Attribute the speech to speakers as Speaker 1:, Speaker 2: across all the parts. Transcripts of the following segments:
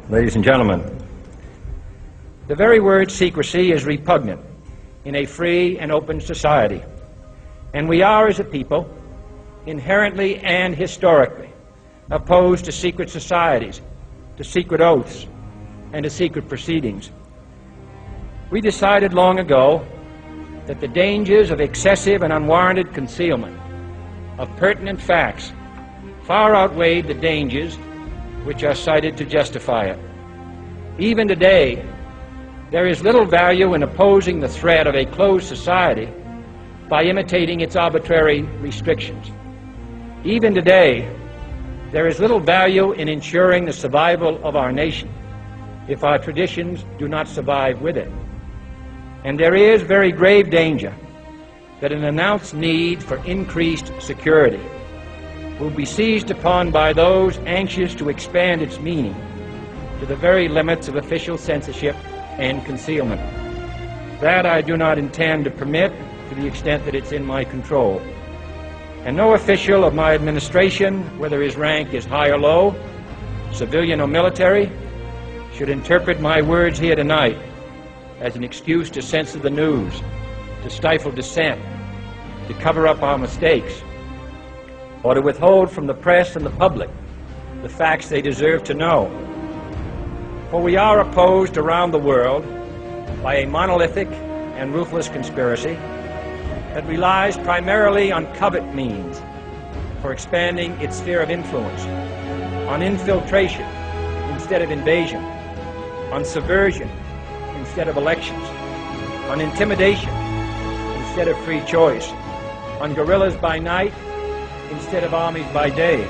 Speaker 1: Ladies and gentlemen, the very word secrecy is repugnant in a free and open society, and we are, as a people, inherently and historically opposed to secret societies, to secret oaths, and to secret proceedings. We decided long ago that the dangers of excessive and unwarranted concealment of pertinent facts far outweighed the dangers which are cited to justify it. Even today, there is little value in opposing the threat of a closed society by imitating its arbitrary restrictions. Even today, there is little value in ensuring the survival of our nation if our traditions do not survive with it. And there is very grave danger that an announced need for increased security will be seized upon by those anxious to expand its meaning to the very limits of official censorship and concealment. That I do not intend to permit to the extent that it's in my control. And no official of my administration, whether his rank is high or low, civilian or military, should interpret my words here tonight as an excuse to censor the news, to stifle dissent, to cover up our mistakes, or to withhold from the press and the public the facts they deserve to know. For we are opposed around the world by a monolithic and ruthless conspiracy that relies primarily on covert means for expanding its sphere of influence, on infiltration instead of invasion, on subversion instead of elections, on intimidation instead of free choice, on guerrillas by night instead of armies by day.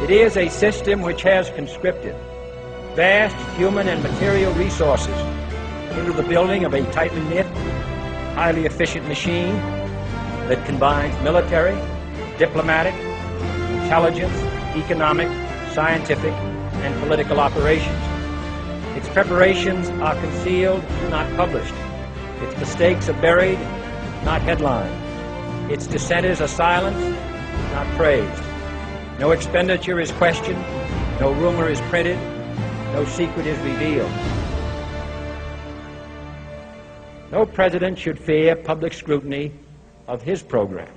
Speaker 1: It is a system which has conscripted vast human and material resources into the building of a tightly knit, highly efficient machine that combines military, diplomatic, intelligence, economic, scientific, and political operations. Its preparations are concealed, not published. Its mistakes are buried, not headlined. Its dissenters are silenced, not praised. No expenditure is questioned, no rumor is printed, no secret is revealed. No president should fear public scrutiny of his program,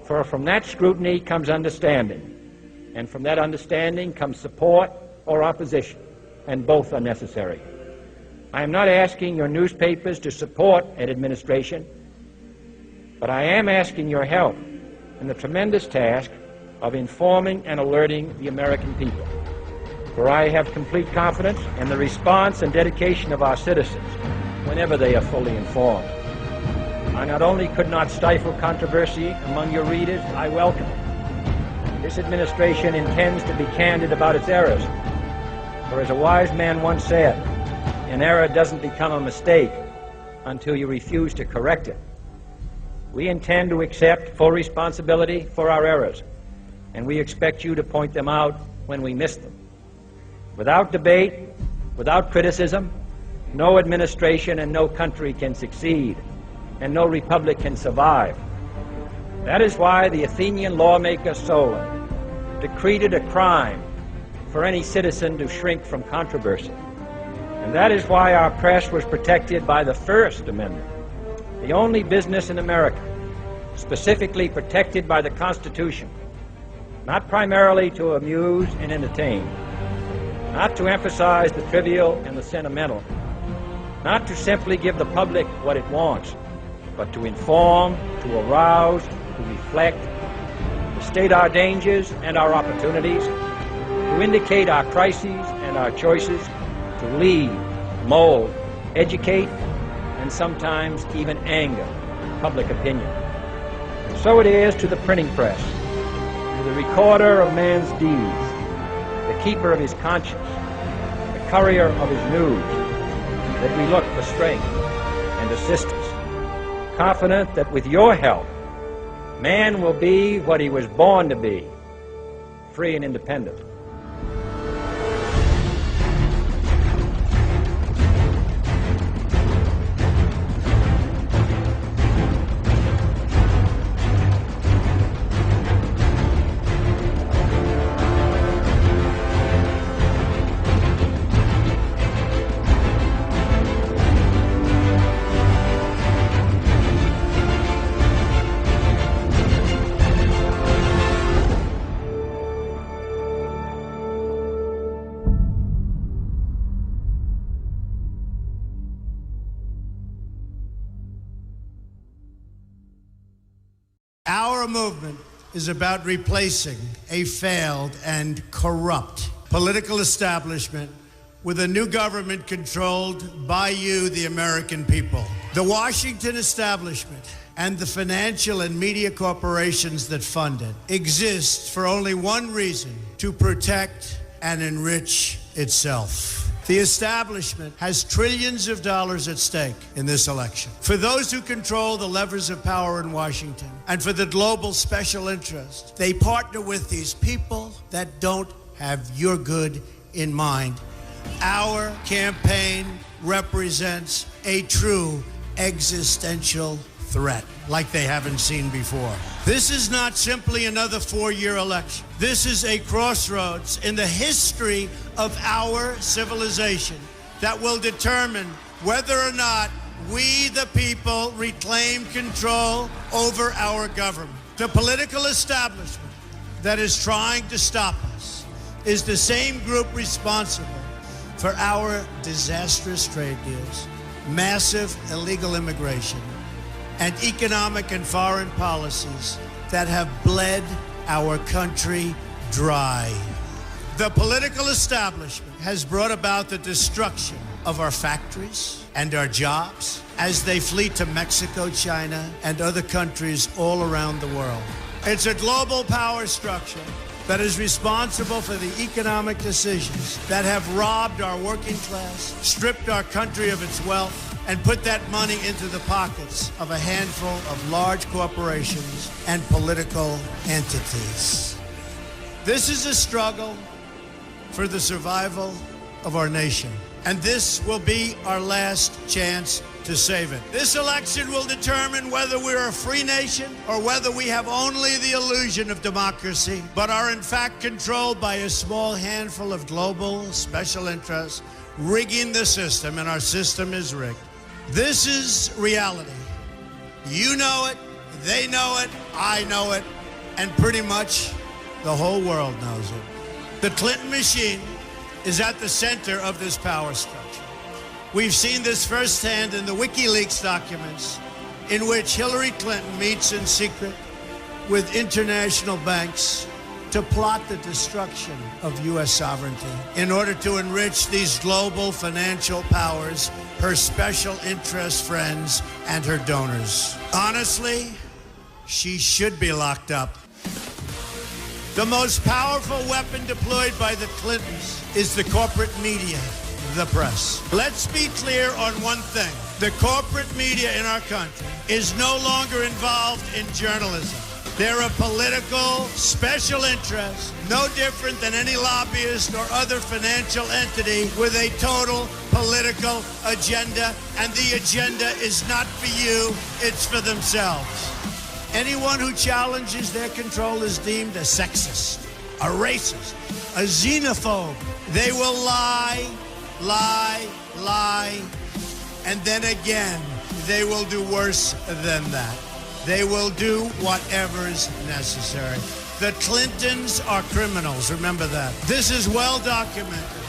Speaker 1: for from that scrutiny comes understanding, and from that understanding comes support or opposition, and both are necessary. I am not asking your newspapers to support an administration, but I am asking your help in the tremendous task of informing and alerting the American people. For I have complete confidence in the response and dedication of our citizens whenever they are fully informed. I not only could not stifle controversy among your readers, I welcome it. This administration intends to be candid about its errors. For as a wise man once said, an error doesn't become a mistake until you refuse to correct it. We intend to accept full responsibility for our errors, and we expect you to point them out when we miss them. Without debate, without criticism, no administration and no country can succeed, and no republic can survive. That is why the Athenian lawmaker Solon decreed it a crime for any citizen to shrink from controversy. And that is why our press was protected by the First Amendment, the only business in America specifically protected by the Constitution, not primarily to amuse and entertain, not to emphasize the trivial and the sentimental, not to simply give the public what it wants, but to inform, to arouse, to reflect, to state our dangers and our opportunities, to indicate our crises and our choices, to lead, mold, educate, and sometimes even anger public opinion. And so it is to the printing press, to the recorder of man's deeds, the keeper of his conscience, the courier of his news, that we look for strength and assistance, confident that with your help, man will be what he was born to be, free and independent.
Speaker 2: Our movement is about replacing a failed and corrupt political establishment with a new government controlled by you, the American people. The Washington establishment and the financial and media corporations that fund it exist for only one reason: to protect and enrich itself. The establishment has trillions of dollars at stake in this election. For those who control the levers of power in Washington and for the global special interest, they partner with these people that don't have your good in mind. Our campaign represents a true existential threat like they haven't seen before. This is not simply another four-year election. This is a crossroads in the history of our civilization that will determine whether or not we, the people, reclaim control over our government. The political establishment that is trying to stop us is the same group responsible for our disastrous trade deals, massive illegal immigration, and economic and foreign policies that have bled our country dry. The political establishment has brought about the destruction of our factories and our jobs as they flee to Mexico, China, and other countries all around the world. It's a global power structure that is responsible for the economic decisions that have robbed our working class, stripped our country of its wealth, and put that money into the pockets of a handful of large corporations and political entities. This is a struggle for the survival of our nation, and this will be our last chance to save it. This election will determine whether we're a free nation or whether we have only the illusion of democracy, but are in fact controlled by a small handful of global special interests rigging the system, and our system is rigged. This is reality. You know it, they know it, I know it, and pretty much the whole world knows it. The Clinton machine is at the center of this power structure. We've seen this firsthand in the WikiLeaks documents, in which Hillary Clinton meets in secret with international banks to plot the destruction of U.S. sovereignty in order to enrich these global financial powers, her special interest friends, and her donors. Honestly, she should be locked up. The most powerful weapon deployed by the Clintons is the corporate media, the press. Let's be clear on one thing. The corporate media in our country is no longer involved in journalism. They're a political special interest, no different than any lobbyist or other financial entity with a total political agenda, and the agenda is not for you, it's for themselves. Anyone who challenges their control is deemed a sexist, a racist, a xenophobe. They will lie, and then again, they will do worse than that. They will do whatever is necessary. The Clintons are criminals, remember that. This is well documented,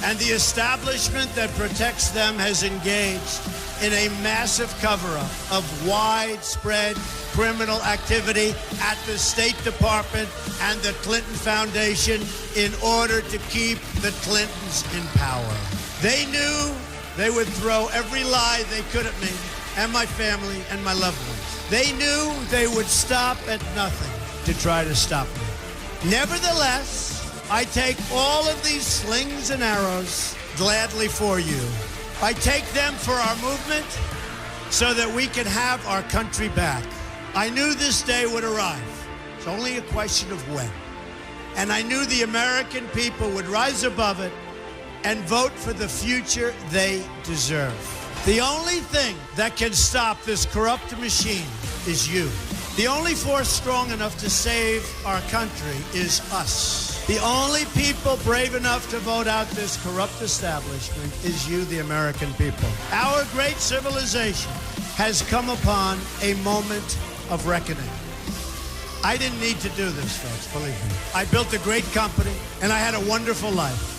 Speaker 2: and the establishment that protects them has engaged in a massive cover-up of widespread criminal activity at the State Department and the Clinton Foundation in order to keep the Clintons in power. They knew they would throw every lie they could at me and my family and my loved ones. They knew they would stop at nothing to try to stop me. Nevertheless, I take all of these slings and arrows gladly for you. I take them for our movement so that we can have our country back. I knew this day would arrive. It's only a question of when. And I knew the American people would rise above it and vote for the future they deserve. The only thing that can stop this corrupt machine is you. The only force strong enough to save our country is us. The only people brave enough to vote out this corrupt establishment is you, the American people. Our great civilization has come upon a moment of reckoning. I didn't need to do this, folks, believe me. I built a great company, and I had a wonderful life.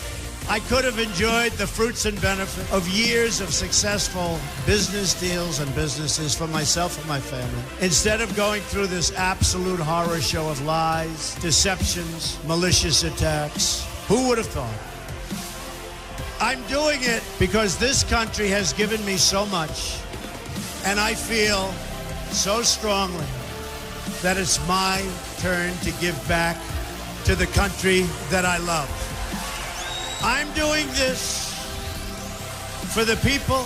Speaker 2: I could have enjoyed the fruits and benefit of years of successful business deals and businesses for myself and my family, instead of going through this absolute horror show of lies, deceptions, malicious attacks. Who would have thought? I'm doing it because this country has given me so much, and I feel so strongly that it's my turn to give back to the country that I love. I'm doing this for the people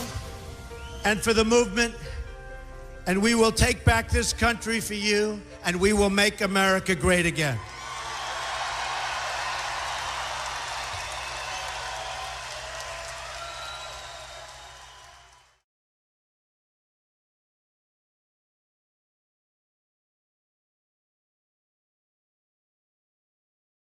Speaker 2: and for the movement, and we will take back this country for you, and we will make America great again.